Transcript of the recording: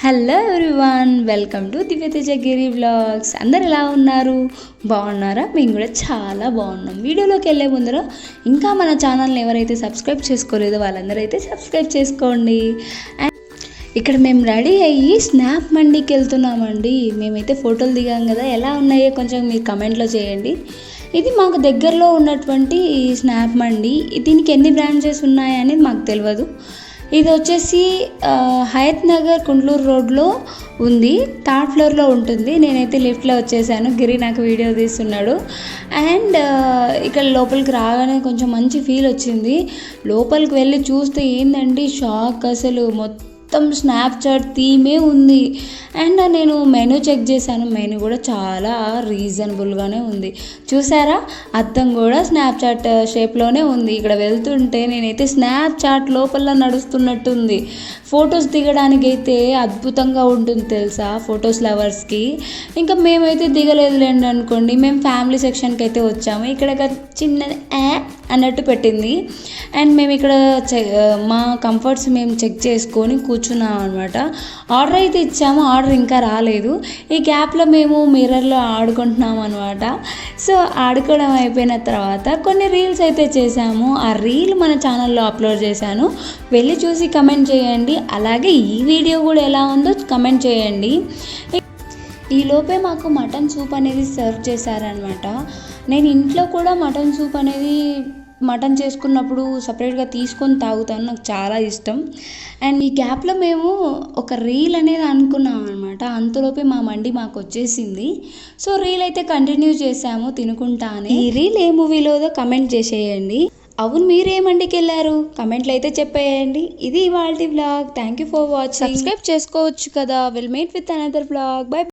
Hello everyone, welcome to Divyateja Giri vlogs. అందరు ఎలా ఉన్నారు? బాగున్నారా? మేము కూడా చాలా బాగున్నాం. వీడియోలోకి వెళ్ళే ముందర ఇంకా మన ఛానల్ని ఎవరైతే సబ్స్క్రైబ్ చేసుకోలేదో వాళ్ళందరూ అయితే సబ్స్క్రైబ్ చేసుకోండి. అండ్ ఇక్కడ మేము రెడీ అయ్యి స్నాప్ మండీకి వెళ్తున్నామండి. మేమైతే ఫోటోలు దిగాం కదా, ఎలా ఉన్నాయో కొంచెం మీరు కమెంట్లో చేయండి. ఇది మాకు దగ్గరలో ఉన్నటువంటి స్నాప్ మండి. దీనికి ఎన్ని బ్రాంచెస్ ఉన్నాయనేది మాకు తెలియదు. ఇది వచ్చేసి హయత్ నగర్ కుండ్లూరు రోడ్లో ఉంది, థర్డ్ ఫ్లోర్లో ఉంటుంది. నేనైతే లిఫ్ట్లో వచ్చేసాను, గిరి నాకు వీడియో తీస్తున్నాడు. అండ్ ఇక్కడ లోపలికి రాగానే కొంచెం మంచి ఫీల్ వచ్చింది. లోపలికి వెళ్ళి చూస్తే ఏందండి షాక్, అసలు మొత్తం స్నాప్చాట్ థీమే ఉంది. అండ్ నేను మెనూ చెక్ చేశాను, మెనూ కూడా చాలా రీజనబుల్గానే ఉంది. చూసారా, అద్దం కూడా స్నాప్చాట్ షేప్లోనే ఉంది. ఇక్కడ వెళ్తుంటే నేనైతే స్నాప్చాట్ లోపల నడుస్తున్నట్టుంది. ఫొటోస్ దిగడానికి అయితే అద్భుతంగా ఉంటుంది తెలుసా, ఫొటోస్ లవర్స్కి. ఇంకా మేమైతే దిగలేదులేండి అనుకోండి, మేము ఫ్యామిలీ సెక్షన్కి అయితే వచ్చాము. ఇక్కడ చిన్న అన్నట్టు పెట్టింది. అండ్ మేము ఇక్కడ మా కంఫర్ట్స్ మేము చెక్ చేసుకొని కూర్చున్నాం అనమాట. ఆర్డర్ అయితే ఇచ్చాము, ఆర్డర్ ఇంకా రాలేదు. ఈ గ్యాప్లో మేము మిర్రర్లో ఆడుకుంటున్నాం అనమాట. సో ఆడుకోవడం అయిపోయిన తర్వాత కొన్ని రీల్స్ అయితే చేసాము. ఆ రీల్ మన ఛానల్లో అప్లోడ్ చేశాను, వెళ్ళి చూసి కమెంట్ చేయండి. అలాగే ఈ వీడియో కూడా ఎలా ఉందో కమెంట్ చేయండి. ఈ లోపే మాకు మటన్ సూప్ అనేది సర్వ్ చేశారనమాట. నేను ఇంట్లో కూడా మటన్ సూప్ అనేది మటన్ చేసుకున్నప్పుడు సపరేట్గా తీసుకొని తాగుతాను, నాకు చాలా ఇష్టం. అండ్ ఈ గ్యాప్లో మేము ఒక రీల్ అనేది అనుకున్నాం అనమాట. అంతలోపే మా మండి మాకు వచ్చేసింది. సో రీల్ అయితే కంటిన్యూ చేసాము తినుకుంటానే. ఈ రీల్ ఏ మూవీలోదో కమెంట్ చేసేయండి. అవును, మీరు ఏ మండికి వెళ్ళారు? కమెంట్లు అయితే చెప్పేయండి. ఇది ఇవాల్టి vlog. Thank you for watching. Subscribe చేసుకోవచ్చు కదా. Will meet with another vlog. By.